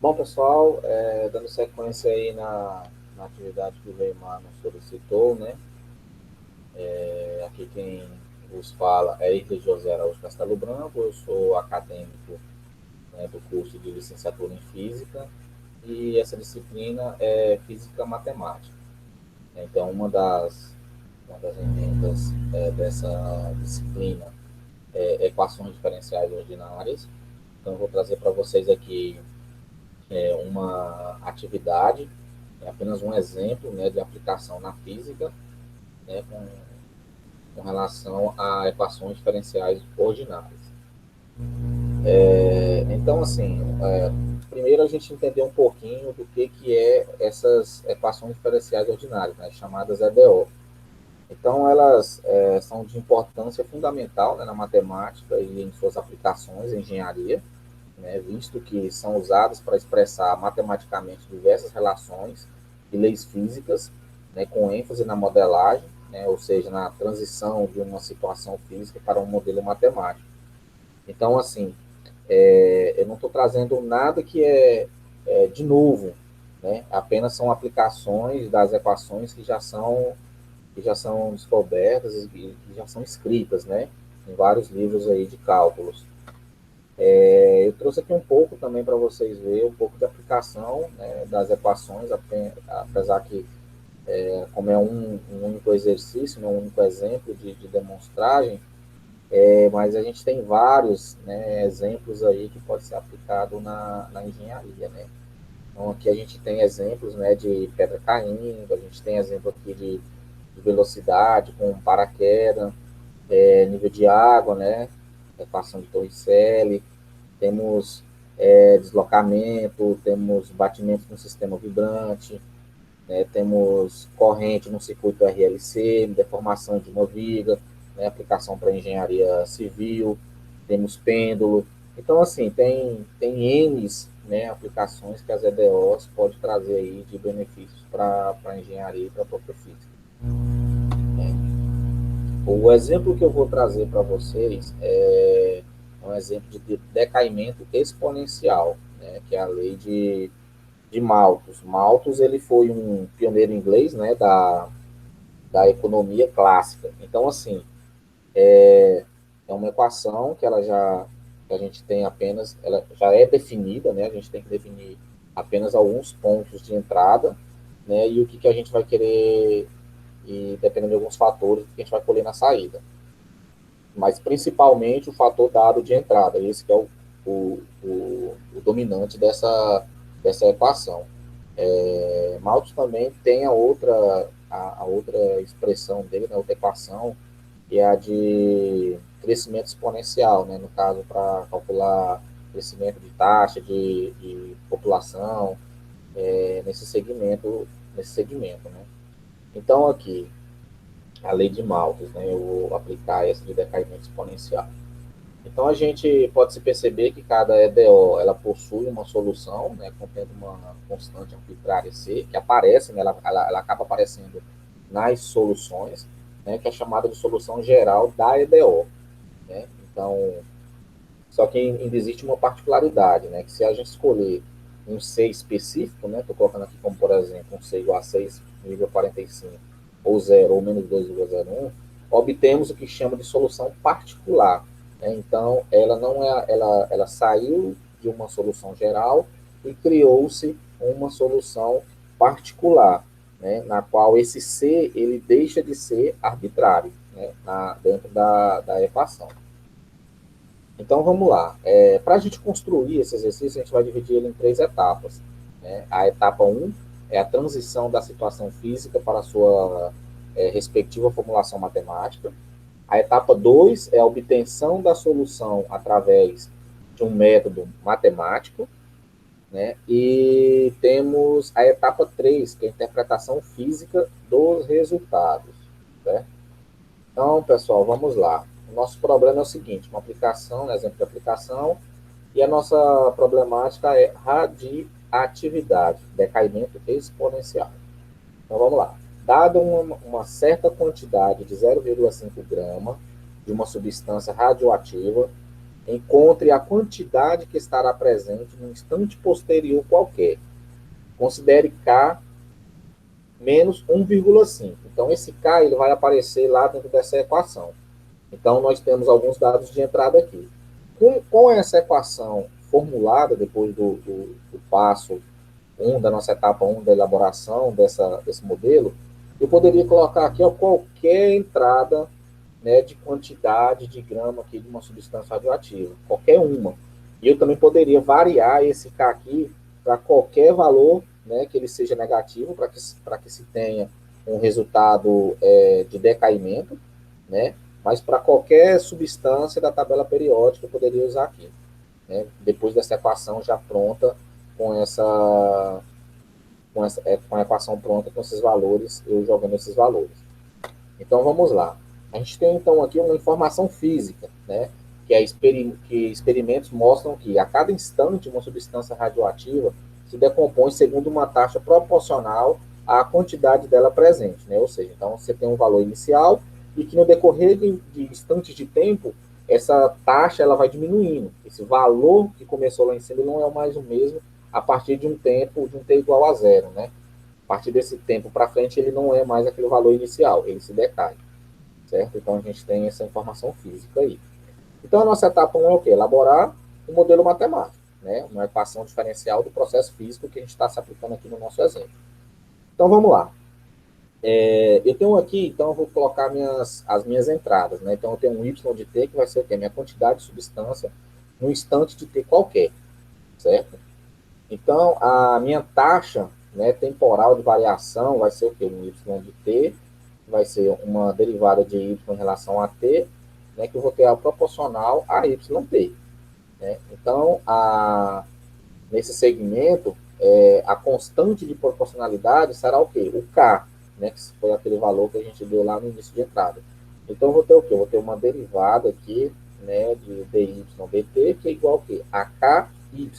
Bom, pessoal, dando sequência aí na atividade que o Weimar nos solicitou, né? Aqui quem vos fala é Irle José Araújo Castelo Branco, eu sou acadêmico, né, do curso de licenciatura em Física, e essa disciplina é Física Matemática. Então, uma das emendas dessa disciplina é Equações Diferenciais Ordinárias. Então, eu vou trazer para vocês aqui uma atividade, apenas um exemplo, né, de aplicação na física, né, com relação a equações diferenciais ordinárias. Então, assim, primeiro a gente entender um pouquinho do que é essas equações diferenciais ordinárias, né, chamadas EDO. Então, elas são de importância fundamental, né, na matemática e em suas aplicações em engenharia, né, visto que são usadas para expressar matematicamente diversas relações e leis físicas, né, com ênfase na modelagem, né, ou seja, na transição de uma situação física para um modelo matemático. Então, assim, eu não estou trazendo nada que é de novo, né, apenas são aplicações das equações que já são descobertas e que já são escritas, né, em vários livros aí de cálculos. Eu trouxe aqui um pouco também para vocês verem um pouco de aplicação, né, das equações, apesar que, como é um único exercício, né, um único exemplo de demonstragem, mas a gente tem vários, né, exemplos aí que pode ser aplicado na engenharia, né? Então, aqui a gente tem exemplos, né, de pedra caindo, a gente tem exemplo aqui de velocidade com paraquedas, nível de água, né, equação de Torricelli, temos deslocamento, temos batimento no sistema vibrante, né, temos corrente no circuito RLC, deformação de uma viga, né, aplicação para engenharia civil, temos pêndulo. Então, assim, tem N, né, aplicações que as EDOs podem trazer aí de benefícios para a engenharia e para a própria física. O exemplo que eu vou trazer para vocês é um exemplo de decaimento exponencial, né, que é a lei de Malthus. Malthus ele foi um pioneiro inglês, né, da economia clássica. Então, assim, é uma equação que ela já que a gente tem apenas, ela já é definida, né? A gente tem que definir apenas alguns pontos de entrada, né? E o que a gente vai querer, e dependendo de alguns fatores, o que a gente vai colher na saída. Mas principalmente o fator dado de entrada, esse que é o dominante dessa equação. Malthus também tem a outra expressão dele, né, outra equação, que é a de crescimento exponencial, né, no caso, para calcular crescimento de taxa de população nesse segmento, né? Então, aqui, a lei de Malthus, né, eu vou aplicar essa de decaimento exponencial. Então, a gente pode se perceber que cada EDO ela possui uma solução, né, contendo uma constante arbitrária C, que aparece, né, ela acaba aparecendo nas soluções, né, que é chamada de solução geral da EDO. Né? Então, só que ainda existe uma particularidade, né, que se a gente escolher um C específico, né, estou colocando aqui como, por exemplo, um C igual a 6,45, ou 0, ou menos 2,01, obtemos o que chama de solução particular. Né? Então, ela não é, ela saiu de uma solução geral e criou-se uma solução particular, né? Na qual esse C ele deixa de ser arbitrário, né? Dentro da equação. Então vamos lá. Para a gente construir esse exercício, a gente vai dividir ele em três etapas. Né? A etapa 1 é a transição da situação física para a sua respectiva formulação matemática. A etapa 2 é a obtenção da solução através de um método matemático. Né? E temos a etapa 3, que é a interpretação física dos resultados. Certo? Então, pessoal, vamos lá. O nosso problema é o seguinte: uma aplicação, um exemplo de aplicação, e a nossa problemática é radioatividade, decaimento exponencial. Então, vamos lá. dada uma certa quantidade de 0,5 grama de uma substância radioativa, encontre a quantidade que estará presente no instante posterior qualquer. Considere K menos 1,5. Então, esse K ele vai aparecer lá dentro dessa equação. Então, nós temos alguns dados de entrada aqui. Com essa equação formulada, depois do passo 1, da nossa etapa 1 da elaboração desse modelo, eu poderia colocar aqui qualquer entrada, né, de quantidade de grama aqui de uma substância radioativa, qualquer uma. E eu também poderia variar esse K aqui para qualquer valor, né, que ele seja negativo, para que se tenha um resultado de decaimento, né, mas para qualquer substância da tabela periódica eu poderia usar aqui, né, depois dessa equação já pronta, com a equação pronta com esses valores, eu jogando esses valores. Então vamos lá. A gente tem então aqui uma informação física, né, que experimentos mostram que a cada instante uma substância radioativa se decompõe segundo uma taxa proporcional à quantidade dela presente, né? Ou seja, então você tem um valor inicial e que no decorrer de instantes de tempo essa taxa ela vai diminuindo. Esse valor que começou lá em cima não é mais o mesmo a partir de um tempo de um t igual a zero, né? A partir desse tempo para frente ele não é mais aquele valor inicial, ele se decai, certo? Então a gente tem essa informação física aí. Então a nossa etapa 1 é o quê? Elaborar um modelo matemático, né? Uma equação diferencial do processo físico que a gente está se aplicando aqui no nosso exemplo. Então vamos lá. Eu tenho aqui, então eu vou colocar as minhas entradas, né? Então eu tenho um y de t que vai ser o quê? Minha quantidade de substância no instante de t qualquer, certo? Então a minha taxa, né, temporal de variação vai ser o quê? Um y de t, vai ser uma derivada de y em relação a t, né, que eu vou ter a proporcional a yt, né? Então nesse segmento, a constante de proporcionalidade será o quê? O K, né, que foi aquele valor que a gente deu lá no início de entrada. Então, eu vou ter o quê? Eu vou ter uma derivada aqui, né, de dy dt, que é igual ao quê? A ky,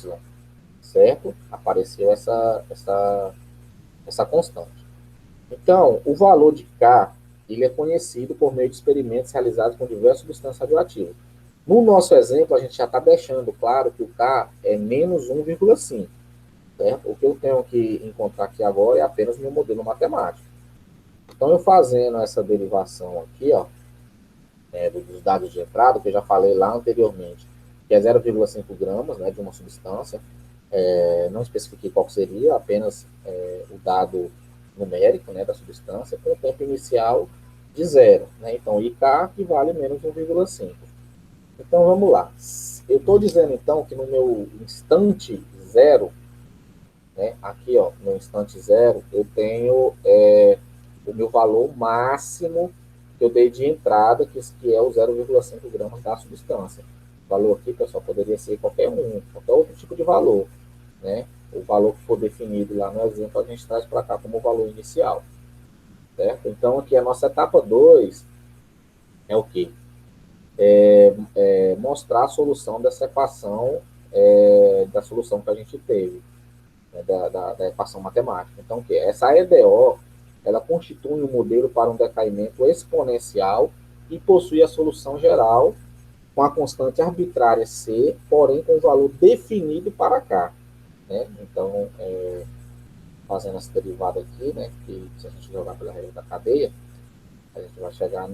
certo? Apareceu essa constante. Então, o valor de K, ele é conhecido por meio de experimentos realizados com diversas substâncias radioativas. No nosso exemplo, a gente já está deixando claro que o K é menos 1,5. Certo? O que eu tenho que encontrar aqui agora é apenas meu modelo matemático. Então, eu fazendo essa derivação aqui, ó, dos dados de entrada, que eu já falei lá anteriormente, que é 0,5 gramas, né, de uma substância, não especifiquei qual seria, apenas o dado numérico, né, da substância, com o tempo inicial de zero, né? Então, IK equivale a menos 1,5. Então, vamos lá. Eu estou dizendo, então, que no meu instante zero, né, aqui, ó, no instante zero, eu tenho o meu valor máximo que eu dei de entrada, que é o 0,5 gramas da substância. O valor aqui, pessoal, poderia ser qualquer outro tipo de valor, né? O valor que for definido lá no exemplo, a gente traz para cá como valor inicial, certo? Então, aqui a nossa etapa 2 é o quê? Mostrar a solução dessa equação, da solução que a gente teve, né, da equação matemática. Então, o que? Essa EDO, ela constitui um modelo para um decaimento exponencial e possui a solução geral com a constante arbitrária C, porém com o valor definido para K, né? Então, fazendo essa derivada aqui, né, que se a gente jogar pela regra da cadeia, a gente vai chegar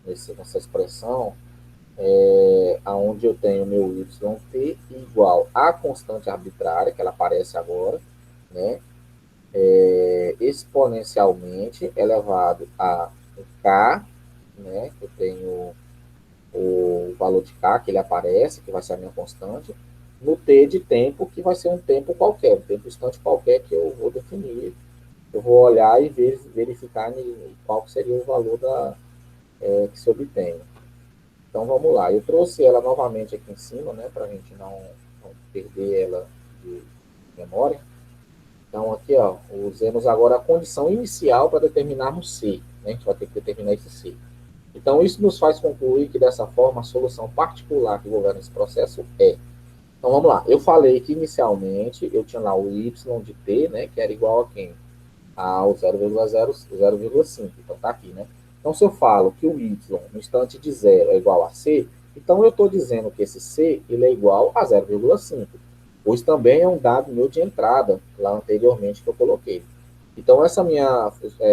nessa expressão, onde eu tenho meu yt igual à constante arbitrária, que ela aparece agora, né, exponencialmente elevado a K, né, eu tenho o valor de K, que ele aparece, que vai ser a minha constante, no T de tempo, que vai ser um tempo qualquer, um tempo instante qualquer que eu vou definir. Eu vou olhar e verificar qual seria o valor que se obtém. Então, vamos lá. Eu trouxe ela novamente aqui em cima, né, para a gente não perder ela de memória. Então, aqui, ó, usemos agora a condição inicial para determinarmos C, né? A gente vai ter que determinar esse C. Então, isso nos faz concluir que, dessa forma, a solução particular que governa esse processo é. Então, vamos lá. Eu falei que, inicialmente, eu tinha lá o y de t, né, que era igual a quem? ao 0,5. Então, está aqui, né? Então, se eu falo que o y no instante de 0 é igual a c, então eu estou dizendo que esse c ele é igual a 0,5, pois também é um dado meu de entrada, lá anteriormente que eu coloquei. Então, essa minha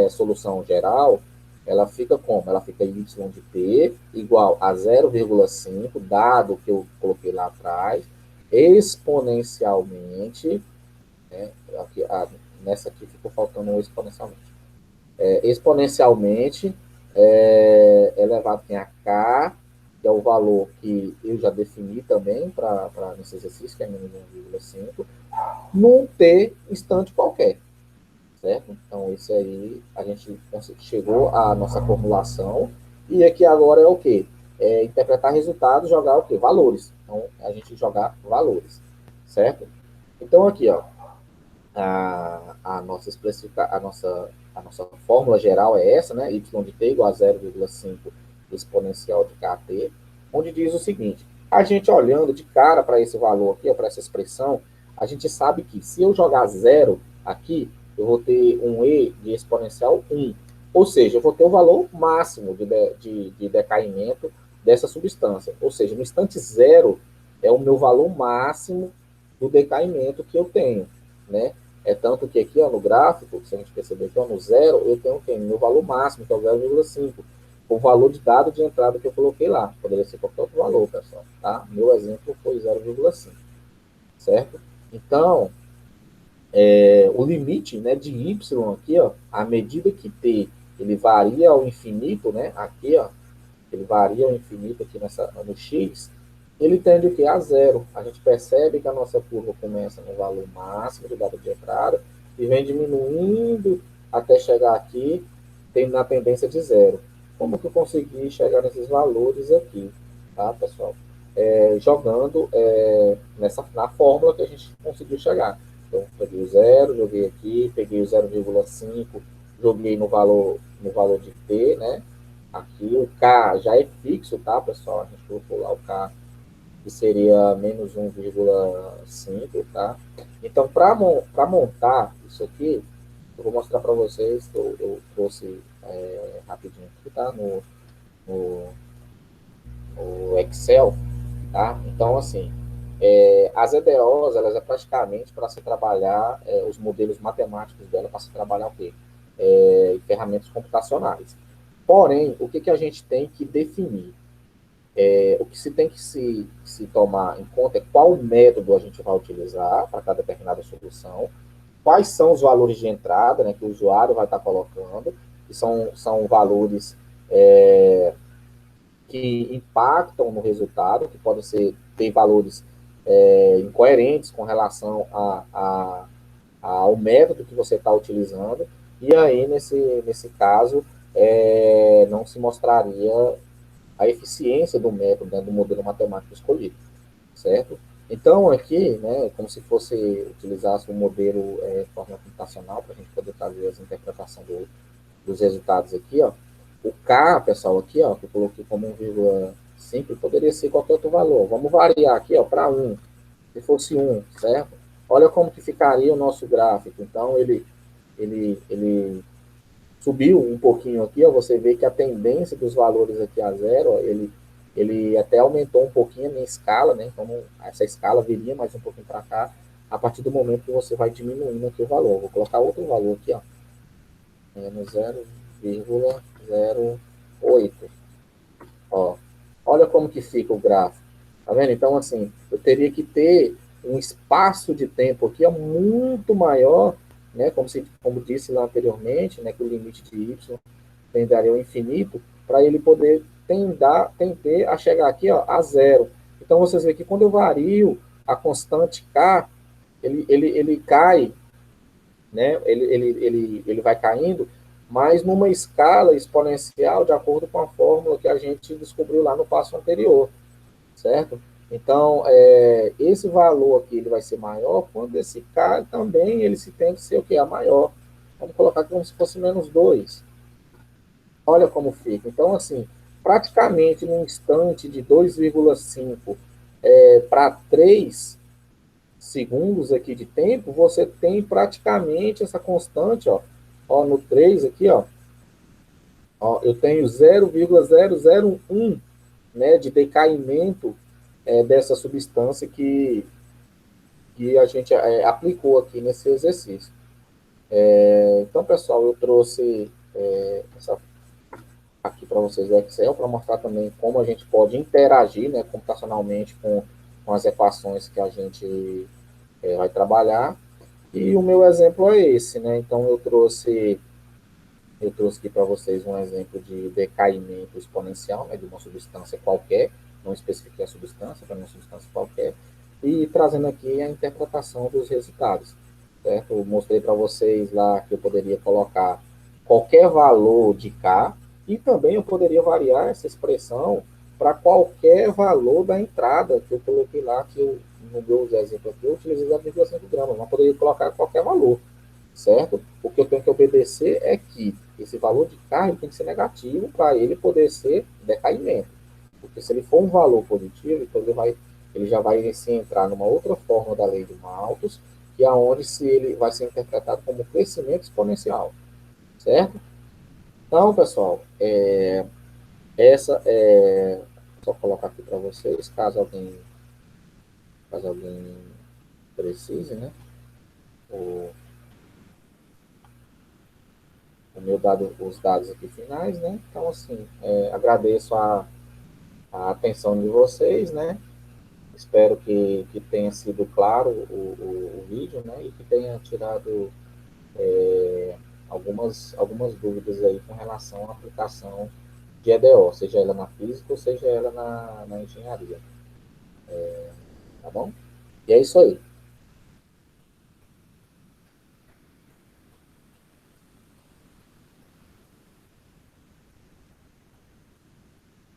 solução geral, ela fica como? Ela fica y de t igual a 0,5, dado que eu coloquei lá atrás, exponencialmente, né? Aqui, nessa aqui ficou faltando um exponencialmente. Exponencialmente elevado em a k, que é o valor que eu já defini também para nesse exercício, que é menos 1,5, num t instante qualquer, certo? Então, isso aí, a gente chegou à nossa formulação, e aqui agora é o quê? É interpretar resultados, jogar o quê? Valores. Então, a gente jogar valores, certo? Então, aqui, ó, a nossa a nossa fórmula geral é essa, né? Y de t igual a 0,5 exponencial de kt, onde diz o seguinte: a gente olhando de cara para esse valor aqui, para essa expressão, a gente sabe que se eu jogar zero aqui, eu vou ter um e de exponencial 1. Ou seja, eu vou ter o valor máximo de decaimento dessa substância. Ou seja, no instante zero é o meu valor máximo do decaimento que eu tenho, né? É tanto que aqui, ó, no gráfico, se a gente perceber aqui, ó, no zero, eu tenho o quê? Meu valor máximo, que é o 0,5. O valor de dado de entrada que eu coloquei lá. Poderia ser qualquer outro valor, pessoal. Tá? Meu exemplo foi 0,5. Certo? Então, o limite, né, de y aqui, ó, à medida que t ele varia ao infinito, né, aqui, ó, ele varia ao infinito aqui no x, ele tende o quê? A zero. A gente percebe que a nossa curva começa no valor máximo de dado de entrada e vem diminuindo até chegar aqui, tem na tendência de zero. Como que eu consegui chegar nesses valores aqui, tá, pessoal? Jogando na fórmula que a gente conseguiu chegar. Então, peguei o zero, joguei aqui, peguei o 0,5, joguei no valor de t, né? Aqui o K já é fixo, tá, pessoal? A gente colocou lá o K, que seria menos 1,5, tá? Então, para montar isso aqui, eu vou mostrar para vocês, eu trouxe rapidinho aqui, tá? No, no Excel, tá? Então, assim, as EDOs, elas é praticamente para se trabalhar, os modelos matemáticos dela, para se trabalhar o quê? Ferramentas computacionais. Porém, o que a gente tem que definir? O que se tem que se tomar em conta é qual método a gente vai utilizar para cada determinada solução, quais são os valores de entrada, né, que o usuário vai estar colocando, que são valores que impactam no resultado, que podem ter valores incoerentes com relação ao método que você está utilizando, e aí, nesse caso, não se mostraria a eficiência do método, né, do modelo matemático escolhido, certo? Então, aqui, né, como se fosse utilizasse um modelo de forma computacional para a gente poder fazer as interpretações dos resultados aqui, ó. O K, pessoal, aqui, ó, que eu coloquei como 1,5, poderia ser qualquer outro valor. Vamos variar aqui, ó, para 1. Se fosse 1, certo? Olha como que ficaria o nosso gráfico. Então, ele subiu um pouquinho aqui, ó, você vê que a tendência dos valores aqui a zero, ó, ele até aumentou um pouquinho a minha escala, né? Então, essa escala viria mais um pouquinho para cá, a partir do momento que você vai diminuindo aqui o valor. Vou colocar outro valor aqui, ó, menos 0,08. Ó, olha como que fica o gráfico. Tá vendo? Então, assim, eu teria que ter um espaço de tempo aqui muito maior, né? Como disse lá anteriormente, né? Que o limite de y tenderia ao infinito, para ele poder tender a chegar aqui, ó, a zero. Então, vocês veem que quando eu vario a constante k, ele cai, né? Ele vai caindo, mas numa escala exponencial, de acordo com a fórmula que a gente descobriu lá no passo anterior, certo? Então, esse valor aqui ele vai ser maior quando esse K também ele se tem que ser o que? A maior. Vamos colocar aqui como se fosse menos 2. Olha como fica. Então, assim, praticamente num instante de 2,5 para 3 segundos aqui de tempo, você tem praticamente essa constante, ó, Ó, no 3 aqui, ó, eu tenho 0,001, né, de decaimento dessa substância que a gente aplicou aqui nesse exercício. Então, pessoal, eu trouxe essa aqui para vocês o Excel para mostrar também como a gente pode interagir, né, computacionalmente com as equações que a gente vai trabalhar. E o meu exemplo é esse, né? Então eu trouxe aqui para vocês um exemplo de decaimento exponencial, né, de uma substância qualquer, não especifiquei a substância, para uma substância qualquer, e trazendo aqui a interpretação dos resultados, certo? Eu mostrei para vocês lá que eu poderia colocar qualquer valor de K, e também eu poderia variar essa expressão para qualquer valor da entrada que eu coloquei lá, que eu, no meu exemplo aqui, eu utilizei 0,5 gramas, mas poderia colocar qualquer valor, certo? O que eu tenho que obedecer é que esse valor de K tem que ser negativo para ele poder ser decaimento. Porque se ele for um valor positivo, então ele já vai se entrar numa outra forma da lei de Malthus, que é onde se ele vai ser interpretado como crescimento exponencial, certo? Então, pessoal, essa é só colocar aqui para vocês, caso alguém precise, né? O, os dados aqui finais, né? Então, assim, agradeço a atenção de vocês, né? Espero que tenha sido claro o vídeo, né? E que tenha tirado algumas dúvidas aí com relação à aplicação de EDO, seja ela na física ou seja ela na engenharia, tá bom? E é isso aí.